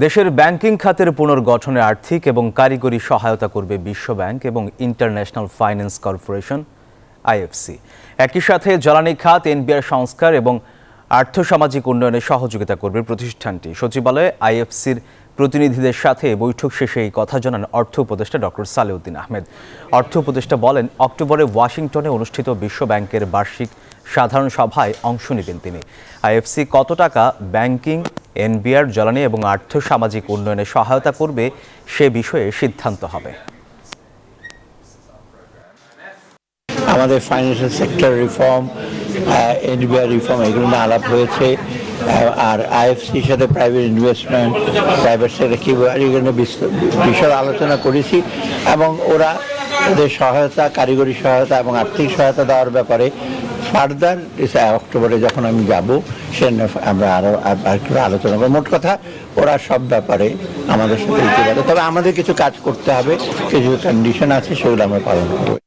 দেশের ব্যাংকিং খাতের পুনর্গঠনে আর্থিক এবং কারিগরি সহায়তা করবে বিশ্ব ব্যাংক এবং ইন্টারন্যাশনাল ফাইন্যান্স কর্পোরেশন আইএফসি। একই সাথে জ্বালানি খাত, এনবিআর সংস্কার এবং আর্থসামাজিক উন্নয়নে সহযোগিতা করবে প্রতিষ্ঠানটি। সচিবালয়ে আইএফসির প্রতিনিধিদের সাথে বৈঠক শেষে এই কথা জানান অর্থ উপদেষ্টা ডক্টর সালেউদ্দিন আহমেদ। অর্থ উপদেষ্টা বলেন, অক্টোবরে ওয়াশিংটনে অনুষ্ঠিত বিশ্ব ব্যাংকের বার্ষিক সাধারণ সভায় অংশ নেবেন তিনি। আইএফসি কত টাকা ব্যাংকিং, এনবিআর, জ্বালানি এবং আর্থসামাজিক উন্নয়নে সহায়তা করবে সে বিষয়ে সিদ্ধান্ত হবে। আমাদের financial sector reform, NBR reform, এগুলো নিয়ে আলাপ হয়েছে। আর আইএফসির সাথে প্রাইভেট ইনভেস্টমেন্ট, প্রাইভেট সেক্টর কীভাবে এগুলো বিশদ আলোচনা করেছি এবং ওরা ওদের সহায়তা, কারিগরি সহায়তা এবং আর্থিক সহায়তা দেওয়ার ব্যাপারে ফার্দার অক্টোবরে যখন আমি যাব সে আমরা আরও আলোচনা করব। মোট কথা ওরা সব ব্যাপারে আমাদের সাথে দিতে পারে, তবে আমাদের কিছু কাজ করতে হবে, কিছু কন্ডিশন আছে, সেগুলো আমরা পালন করব।